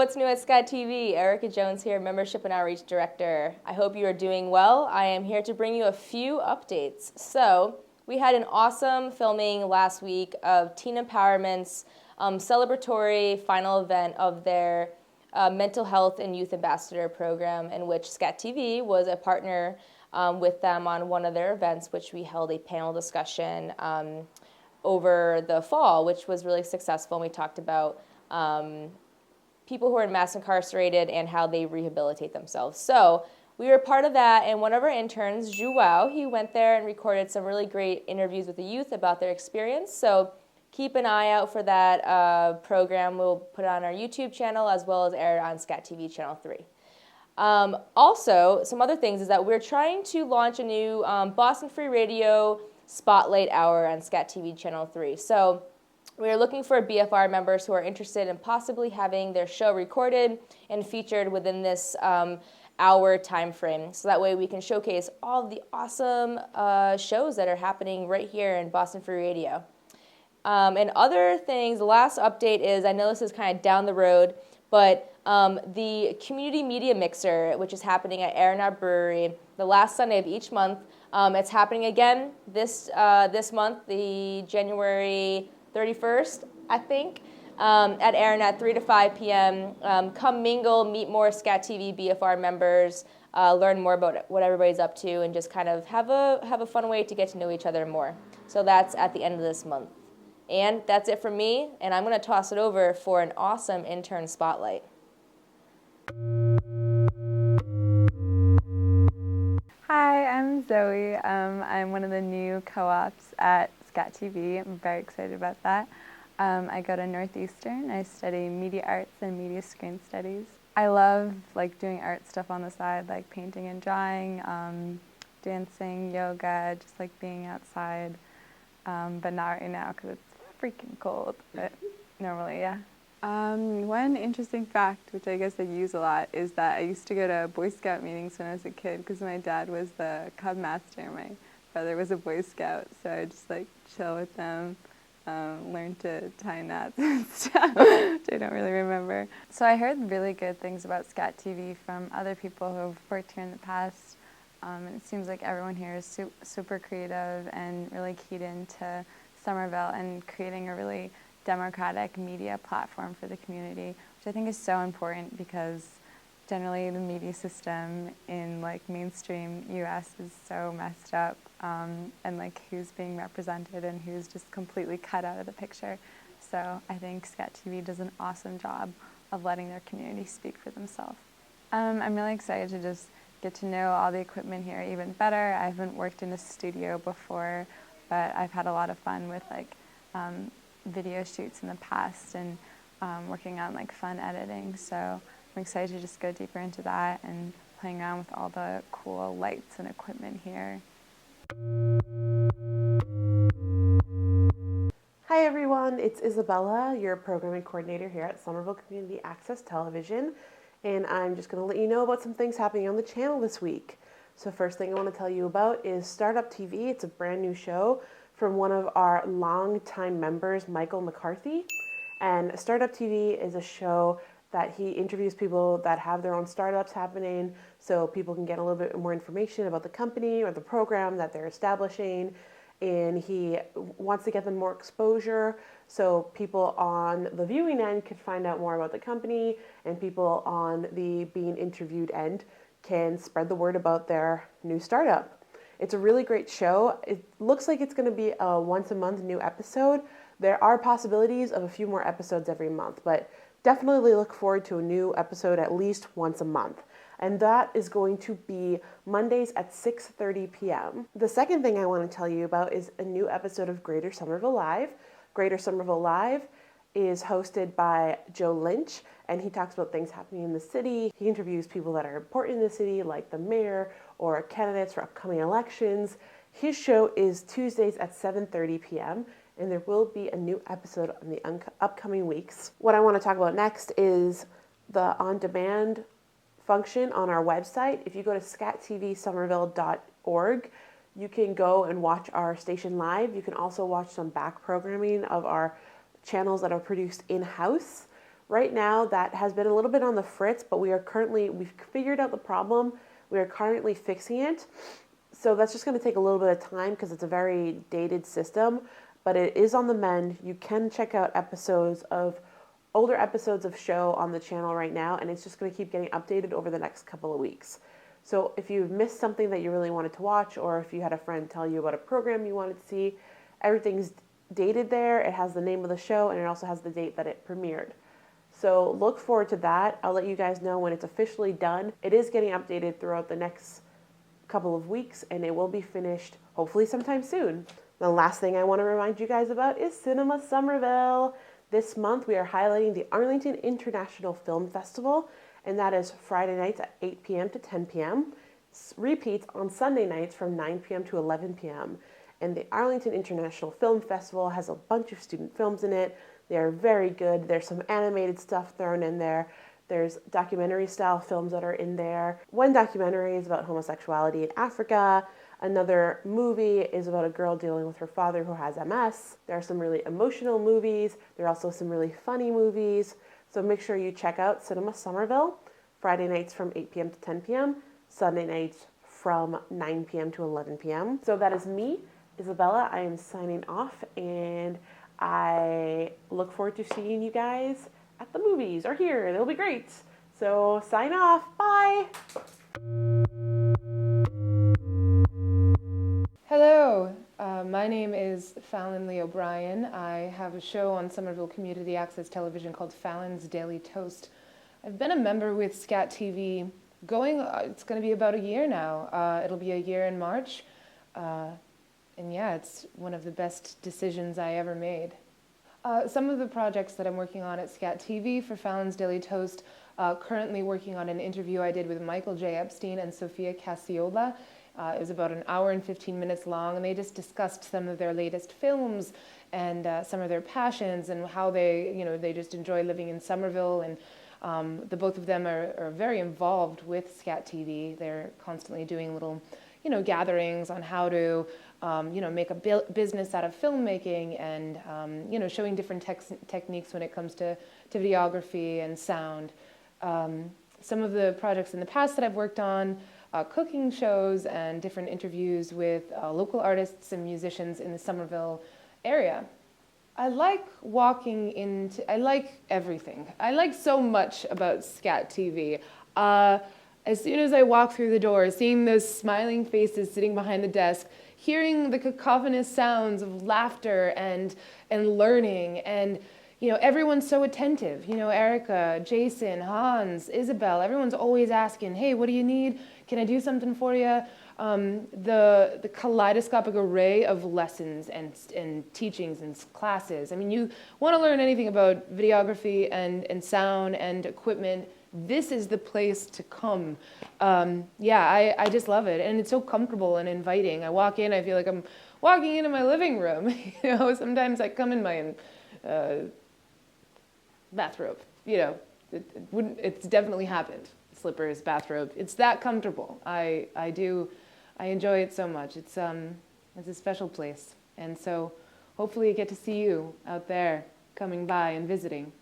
what's new at SCATV? Erica Jones here, Membership and Outreach Director. I hope you are doing well. I am here to bring you a few updates. So, we had an awesome filming last week of Teen Empowerment's celebratory final event of their Mental Health and Youth Ambassador program, in which SCATV was a partner with them on one of their events, which we held a panel discussion over the fall, which was really successful. And we talked about people who are mass incarcerated and how they rehabilitate themselves. So we were part of that, and one of our interns, Joao, he went there and recorded some really great interviews with the youth about their experience. So keep an eye out for that program. We'll put it on our YouTube channel as well as air it on SCATV Channel 3. Also, some other things is that we're trying to launch a new Boston Free Radio Spotlight Hour on SCATV Channel 3. So we're looking for BFR members who are interested in possibly having their show recorded and featured within this hour time frame. So that way we can showcase all of the awesome shows that are happening right here in Boston Free Radio. And other things, the last update is, I know this is kind of down the road, but the Community Media Mixer, which is happening at Aeronaut Brewery, the last Sunday of each month, it's happening again this month, the January 31st, I think, at Aeronaut, 3 to 5 p.m. Come mingle, meet more SCATV BFR members, learn more about what everybody's up to, and just kind of have a fun way to get to know each other more. So that's at the end of this month. And that's it from me, and I'm going to toss it over for an awesome intern spotlight. Hi, I'm Zoe. I'm one of the new co-ops at SCATV. I'm very excited about that. I go to Northeastern. I study media arts and media screen studies. I love doing art stuff on the side, like painting and drawing, dancing, yoga, just being outside. But not right now because it's freaking cold, but normally, yeah. One interesting fact, which I guess I use a lot, is that I used to go to Boy Scout meetings when I was a kid because my dad was the Cub Master. My brother was a Boy Scout, so I just chill with them, learn to tie knots and stuff, which I don't really remember. So I heard really good things about SCATV from other people who have worked here in the past. And it seems like everyone here is super creative and really keyed into Somerville and creating a really democratic media platform for the community, which I think is so important because generally the media system in mainstream US is so messed up, and who's being represented and who's just completely cut out of the picture. So I think SCATV does an awesome job of letting their community speak for themselves. I'm really excited to just get to know all the equipment here even better. I haven't worked in a studio before, but I've had a lot of fun with video shoots in the past and working on fun editing. So I'm excited to just go deeper into that and playing around with all the cool lights and equipment here. Hi everyone, it's Isabella, your programming coordinator here at Somerville Community Access Television, and I'm just going to let you know about some things happening on the channel this week. So first thing I want to tell you about is Startup TV. It's a brand new show from one of our longtime members, Michael McCarthy. And Startup TV is a show that he interviews people that have their own startups happening, so people can get a little bit more information about the company or the program that they're establishing. And he wants to get them more exposure so people on the viewing end can find out more about the company, and people on the being interviewed end can spread the word about their new startup. It's a really great show. It looks like it's going to be a once a month new episode. There are possibilities of a few more episodes every month, but definitely look forward to a new episode at least once a month. And that is going to be Mondays at 6:30 p.m. The second thing I want to tell you about is a new episode of Greater Somerville Live. Greater Somerville Live is hosted by Joe Lynch, and he talks about things happening in the city. He interviews people that are important in the city, like the mayor or candidates for upcoming elections. His show is Tuesdays at 7:30 p.m., and there will be a new episode in the upcoming weeks. What I want to talk about next is the on-demand function on our website. If you go to scatvsomerville.org, you can go and watch our station live. You can also watch some back programming of our channels that are produced in-house. Right now, that has been a little bit on the fritz, but we've figured out the problem. We are currently fixing it. So that's just going to take a little bit of time because it's a very dated system, but it is on the mend. You can check out older episodes of show on the channel right now, and it's just going to keep getting updated over the next couple of weeks. So if you've missed something that you really wanted to watch, or if you had a friend tell you about a program you wanted to see, everything's dated there. It has the name of the show, and it also has the date that it premiered. So look forward to that. I'll let you guys know when it's officially done. It is getting updated throughout the next couple of weeks, and it will be finished hopefully sometime soon. The last thing I want to remind you guys about is Cinema Somerville. This month we are highlighting the Arlington International Film Festival, and that is Friday nights at 8 p.m. to 10 p.m. Repeats on Sunday nights from 9 p.m. to 11 p.m. And the Arlington International Film Festival has a bunch of student films in it. They are very good. There's some animated stuff thrown in there. There's documentary style films that are in there. One documentary is about homosexuality in Africa. Another movie is about a girl dealing with her father who has MS. There are some really emotional movies. There are also some really funny movies. So make sure you check out Cinema Somerville, Friday nights from 8 p.m. to 10 p.m., Sunday nights from 9 p.m. to 11 p.m. So that is me, Isabella. I am signing off, and I look forward to seeing you guys at the movies or here. It'll be great. So sign off. Bye. Hello, my name is Fallon O'Brien. I have a show on Somerville Community Access Television called Fallon's Daily Toast. I've been a member with SCATV it's going to be about a year now. It'll be a year in March. And yeah, it's one of the best decisions I ever made. Some of the projects that I'm working on at SCATV for Fallon's Daily Toast, currently working on an interview I did with Michael J. Epstein and Sophia Cassiola. It was about an hour and 15 minutes long, and they just discussed some of their latest films and some of their passions and how they just enjoy living in Somerville. And the both of them are very involved with SCATV. They're constantly doing little, gatherings on how to, make a business out of filmmaking and, showing different techniques when it comes to videography and sound. Some of the projects in the past that I've worked on, cooking shows and different interviews with local artists and musicians in the Somerville area. I like I like everything. I like so much about SCATV. As soon as I walk through the door, seeing those smiling faces sitting behind the desk, hearing the cacophonous sounds of laughter and learning, and everyone's so attentive. Erica, Jason, Hans, Isabella, everyone's always asking, hey, what do you need? Can I do something for you? The kaleidoscopic array of lessons and teachings and classes. I mean, you want to learn anything about videography and sound and equipment, this is the place to come. I just love it. And it's so comfortable and inviting. I walk in, I feel like I'm walking into my living room. Sometimes I come in my bathrobe. It's definitely happened. Slippers, bathrobe. It's that comfortable. I enjoy it so much. It's a special place. And so hopefully I get to see you out there coming by and visiting.